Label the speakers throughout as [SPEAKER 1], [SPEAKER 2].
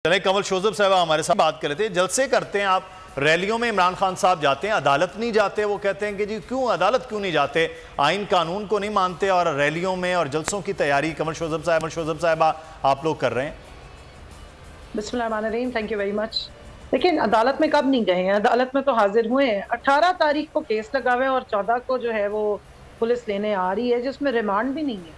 [SPEAKER 1] चले कमल शोजब साहब हमारे साथ बात कर रहे थे। जलसे करते हैं आप, रैलियों में इमरान खान साहब जाते हैं, अदालत नहीं जाते। वो कहते हैं कि जी क्यों अदालत क्यों नहीं जाते, आइन कानून को नहीं मानते और रैलियों में और जलसों की तैयारी कमल शोजब साहब आप लोग कर रहे हैं।
[SPEAKER 2] बिस्मिल्लाहिर्रहमानिर्रहीम, थैंक यू वेरी मच। लेकिन अदालत में कब नहीं गए हैं? अदालत में तो हाजिर हुए हैं। 18 तारीख को केस लगा हुआ है और 14 को जो है वो पुलिस लेने आ रही है, जिसमें रिमांड भी नहीं है,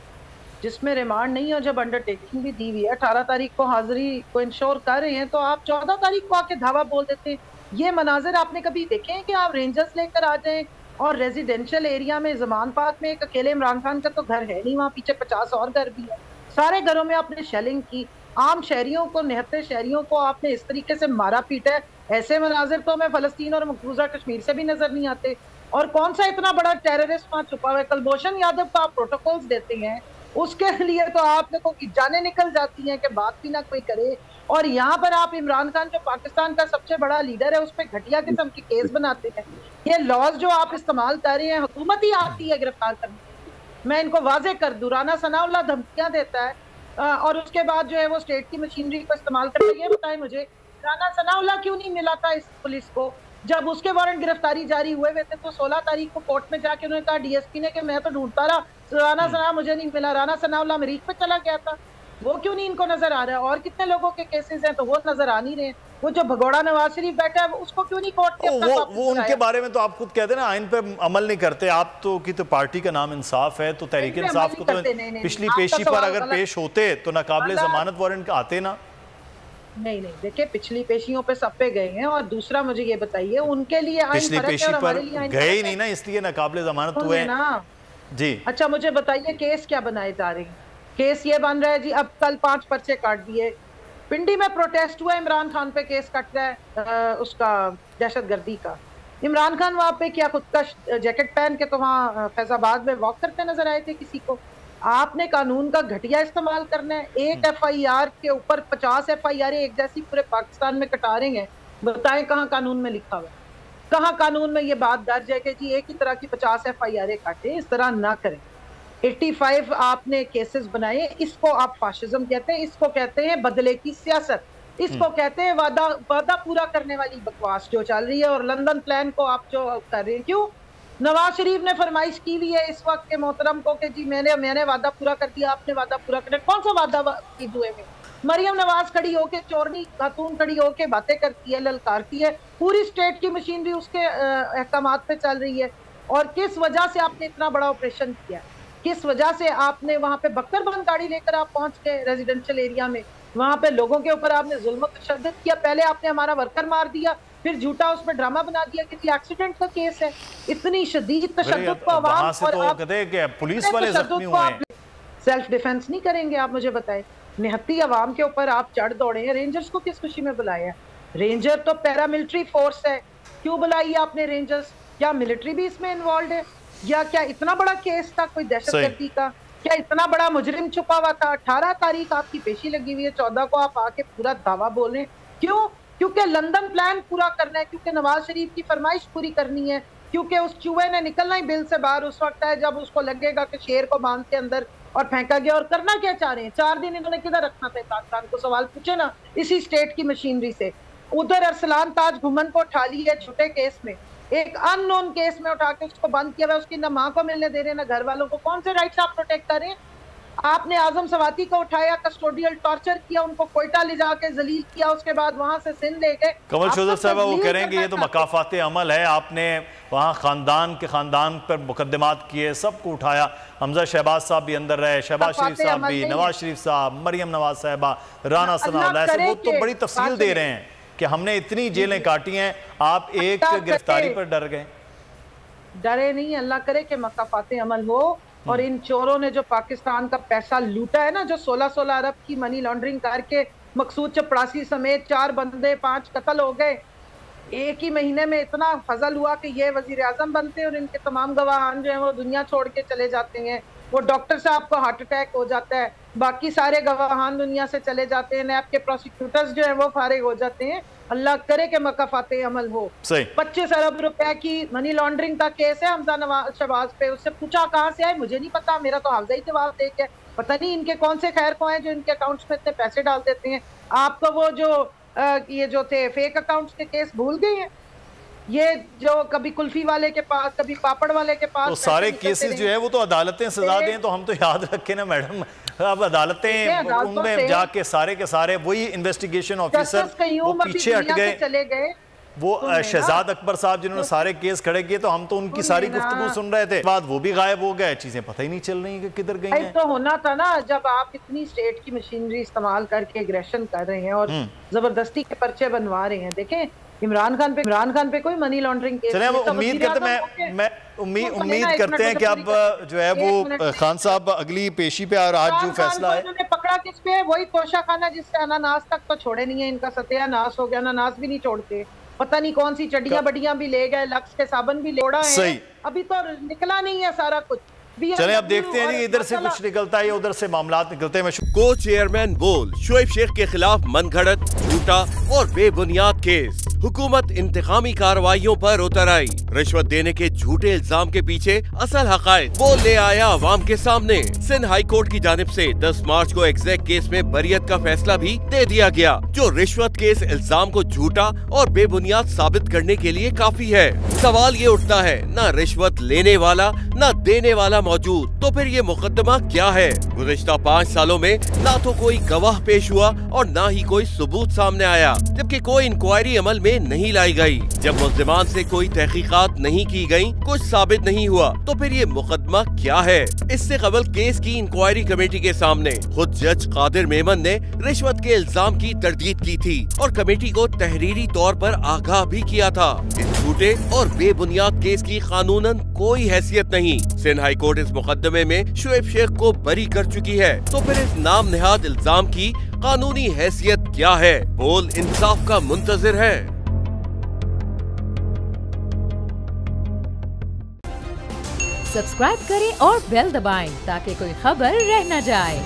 [SPEAKER 2] जिसमें रिमांड नहीं है और जब अंडरटेकिंग भी दी हुई है। 18 तारीख को हाजिरी को इंश्योर कर रहे हैं, तो आप 14 तारीख को आके धावा बोल देते हैं। ये मनाजिर आपने कभी देखे हैं कि आप रेंजर्स लेकर आ जाएं और रेजिडेंशियल एरिया में जमान पार्क में एक अकेले इमरान खान का तो घर है नहीं, वहाँ पीछे 50 और घर भी है। सारे घरों में आपने शेलिंग की, आम शहरियों को, निहत्ते शहरियों को आपने इस तरीके से मारा पीटा है। ऐसे मनाजिर तो हमें फलस्तीन और मकबूजा कश्मीर से भी नजर नहीं आते। और कौन सा इतना बड़ा टेररिस्ट वहाँ छुपा हुआ है? कुलभूषण यादव को आप प्रोटोकॉल्स देते हैं, उसके लिए तो आप देखो कि जाने निकल जाती हैं कि बात भी ना कोई करे। और यहाँ पर आप इमरान खान जो पाकिस्तान का सबसे बड़ा लीडर है उस पर घटिया किस्म के केस बनाते हैं। ये लॉज जो आप इस्तेमाल कर रहे हैं, हुकूमत ही आती है गिरफ्तार करने। मैं इनको वाजे कर दूं, राना सनाउल्लाह धमकियां देता है और उसके बाद जो है वो स्टेट की मशीनरी को इस्तेमाल करते हैं। ये बताएं मुझे, राना सनाउल्लाह क्यों नहीं मिला था इस पुलिस को जब उसके वारंट गिरफ्तारी जारी हुए हुए थे? तो 16 तारीख को कोर्ट में जाके उन्होंने कहा डीएसपी ने कि मैं तो ढूंढता रहा, राना सना मुझे नहीं मिला। राना सनाउल्लाह मरीज पे चला गया था, वो क्यों नहीं इनको नजर आ रहा है? और कितने लोगों के केसेस हैं तो वो नजर आ नहीं रहे। वो जो भगोड़ा नवाज शरीफ बैठा है उसको क्यों नहीं कोर्ट के
[SPEAKER 1] वो उनके बारे में तो आप खुद कहते हैं ना, आइन पे अमल नहीं करते आप तो की तो पार्टी का नाम इंसाफ है, तो तहरीक इंसाफ को तो पिछली पेशी पर अगर पेश होते तो नाकाबिले जमानत वारंट आते ना।
[SPEAKER 2] नहीं देखिए, पिछली पेशियों पे सब पे गए हैं। और दूसरा मुझे ये बताइए, उनके लिए
[SPEAKER 1] पिछली पेशी पर गए ही नहीं ना, इसलिए नाकाबिले जमानत हुए ना जी।
[SPEAKER 2] अच्छा मुझे बताइए, केस क्या बनाए जा रहे हैं? केस ये बन रहा है जी, अब कल 5 पर्चे काट दिए। पिंडी में प्रोटेस्ट हुआ, इमरान खान पे केस कट रहा है उसका दहशतगर्दी का। इमरान खान वहाँ पे क्या खुद का जैकेट पहन के तो वहाँ फैजाबाद में वॉक करते नजर आए थे किसी को? आपने कानून का घटिया इस्तेमाल करना है। एक एफआईआर के ऊपर 50 एफआईआर एक जैसी पूरे पाकिस्तान में कटा रहे हैं। बताएं कहाँ कानून में लिखा हुआ है, कहाँ कानून में ये बात दर्ज है कि जी एक ही तरह की 50 एफआईआर काटे? इस तरह ना करें। 85 आपने केसेस बनाए, इसको आप फाशिज्म कहते हैं, इसको कहते हैं बदले की सियासत, इसको कहते हैं वादा पूरा करने वाली बकवास जो चल रही है। और लंदन प्लान को आप जो कर रहे हैं, क्यों? नवाज शरीफ ने फरमाइश की हुई है इस वक्त के मोहतरम को कि जी मैंने वादा पूरा कर दिया, आपने वादा पूरा कर दिया। कौन सा वादा की दुए में? मरियम नवाज खड़ी होके, चोरनी खातून खड़ी होके बातें करती है, ललकारती है। पूरी स्टेट की मशीनरी उसके अहकामात पे चल रही है। और किस वजह से आपने इतना बड़ा ऑपरेशन किया? किस वजह से आपने वहां पे बख्तरबंद गाड़ी लेकर आप पहुंच गए रेजिडेंशियल एरिया में? वहां पे लोगों के ऊपर आपने जुल्म तशद्दुद किया। पहले आपने हमारा वर्कर मार दिया, फिर झूठा उसमें ड्रामा बना दिया कि एक्सीडेंट का केस है। इतनी शदीद तशद्दुद को आवाम और
[SPEAKER 1] पुलिस वाले जख्मी हुए हैं।
[SPEAKER 2] सेल्फ डिफेंस नहीं करेंगे आप? मुझे बताएं, निहत्ती आवाम के ऊपर आप चढ़ दौड़े हैं। रेंजर्स को किस खुशी में बुलाया? रेंजर तो पैरामिलिट्री फोर्स है, क्यों बुलाई आपने रेंजर्स? क्या मिलिट्री भी इसमें इन्वॉल्व है? या क्या इतना बड़ा केस था कोई दहशतगर्दी का? क्या इतना बड़ा मुजरिम छुपा हुआ था? 18 तारीख आपकी पेशी लगी हुई है, 14 को आप आके पूरा दावा बोल रहे हैं। क्यों? क्योंकि लंदन प्लान पूरा करना है, क्योंकि नवाज शरीफ की फरमाइश पूरी करनी है, क्योंकि उस चूहे ने निकलना ही बिल से बाहर उस वक्त है जब उसको लगेगा कि शेर को बांध के अंदर और फेंका गया। और करना क्या चाह रहे हैं? 4 दिन इन्होंने किधर रखना था इमरान खान को? सवाल पूछे ना इसी स्टेट की मशीनरी से। उधर अरसलान ताज घुमन को उठा लिया छोटे केस में, एक अननोन केस में उठा के उसको बंद किया हुआ। उसकी ना माँ को मिलने दे रहे ना घर वालों को। कौन से राइट्स आप प्रोटेक्ट कर रहे हैं? आपने आजम सवाती को उठाया, कस्टोडियल टॉर्चर किया, उनको कोयटा ले जाके जलील किया, उसके बाद वहां से सिंध ले गए।
[SPEAKER 1] कमल शोजब साहब वो करेंगे ये तो मकाफात अमल है। आपने वहाँ खानदान पर मुकदमात किए, सबको उठाया। हमजा शहबाज साहब भी अंदर रहे, शहबाज शरीफ साहब भी, नवाज शरीफ साहब, मरियम नवाज साहबा, राना सनाउल्लाह, वो तो बड़ी तफसील दे रहे हैं कि हमने इतनी जेलें काटी हैं। आप एक गिरफ्तारी पर डर गए?
[SPEAKER 2] डरे नहीं, अल्लाह करे कि मकाफात अमल हो। और इन चोरों ने जो पाकिस्तान का पैसा लूटा है ना, जो 16-16 अरब की मनी लॉन्ड्रिंग करके मकसूद चपरासी समेत 4 बंदे 5 कत्ल हो गए। एक ही महीने में इतना फजल हुआ कि ये वजीर आजम बनते हैं और इनके तमाम गवाहान जो है वो दुनिया छोड़ के चले जाते हैं। वो डॉक्टर साहब को हार्ट अटैक हो जाता है, बाकी सारे गवाहान दुनिया से चले जाते हैं, नैब के प्रोसिक्यूटर्स जो है वो फारिग हो जाते हैं। अल्लाह करे कि मकाफात अमल हो। 25 अरब रुपए की मनी लॉन्ड्रिंग का केस है हमजा नवाज शहबाज पे। उससे पूछा कहाँ से आए, मुझे नहीं पता, मेरा तो हाफजा ही जवाब दे के पता नहीं इनके कौन से खैर को हैं जो इनके अकाउंट्स में इतने पैसे डाल देते हैं। आपको वो जो ये जो थे फेक अकाउंट्स के केस भूल गए हैं? ये जो कभी कुल्फी वाले के पास, कभी पापड़ वाले के पास,
[SPEAKER 1] तो सारे केसेस जो है वो तो अदालतें सजा दें तो हम तो याद रखें ना मैडम। अब अदालतें उनमें जाके सारे के सारे वही इन्वेस्टिगेशन ऑफिसर वो पीछे हट गए, चले गए। वो शहजाद अकबर साहब जिन्होंने सारे केस खड़े किए, तो हम तो उनकी सारी गुफ्तगू सुन रहे थे, बाद वो भी गायब हो गए, चीजें पता ही नहीं चल रही कि किधर गई हैं।
[SPEAKER 2] तो होना था ना, जब आप इतनी स्टेट की मशीनरी इस्तेमाल करके एग्रेशन कर रहे हैं और जबरदस्ती के पर्चे बनवा रहे हैं। देखें इमरान खान पे कोई मनी लॉन्ड्रिंग केस नहीं।
[SPEAKER 1] उम्मीद करते मैं उम्मीद करते हैं कि अब जो है वो खान साहब अगली पेशी पे, और आज जो फैसला है
[SPEAKER 2] पकड़ा किस पे, वही तोशा खाना जिससे अनानास तक तो छोड़े नहीं है इनका, सत्यानाश हो गया, अनानास भी नहीं छोड़ते, पता नहीं कौन सी चड्डियां बड्डियां भी ले गए, लक्स के साबुन भी लोड़ा है, अभी तो निकला नहीं है सारा कुछ।
[SPEAKER 1] चले अब देखते हैं जी इधर से कुछ निकलता है या उधर से मामला निकलते हैं।
[SPEAKER 3] को चेयरमैन बोल शोएब शेख के खिलाफ मनगढ़ंत, झूठा और बेबुनियाद केस। हुकूमत इंतकामी कार्रवाइयों पर उतर आई। रिश्वत देने के झूठे इल्जाम के पीछे असल हकायक वो ले आया अवाम के सामने। सिंध हाई कोर्ट की जानिब से 10 मार्च को एग्जैक्ट केस में बरियत का फैसला भी दे दिया गया, जो रिश्वत के इस इल्जाम को झूठा और बेबुनियाद साबित करने के लिए काफी है। सवाल ये उठता है, न रिश्वत लेने वाला न देने वाला मौजूद, तो फिर ये मुकदमा क्या है? गुज़िश्ता 5 सालों में ना तो कोई गवाह पेश हुआ और ना ही कोई सबूत सामने आया, जबकि कोई इंक्वायरी अमल में नहीं लाई गई। जब मुल्ज़िमान से कोई तहकीकात नहीं की गई, कुछ साबित नहीं हुआ, तो फिर ये मुकदमा क्या है? इससे कबल केस की इंक्वायरी कमेटी के सामने खुद जज कादिर मेमन ने रिश्वत के इल्जाम की तरदीद की थी और कमेटी को तहरीरी तौर पर आगाह भी किया था। इस झूठे और बेबुनियाद केस की कानूनन कोई हैसियत नहीं। सिंध हाई कोर्ट इस मुकदमे में शोएब शेख को बरी कर चुकी है, तो फिर इस नाम नेहाद इल्जाम की कानूनी हैसियत क्या है? बोल इंसाफ का मुंतजिर है।
[SPEAKER 4] सब्सक्राइब करें और बेल दबाएं ताकि कोई खबर रह न जाए।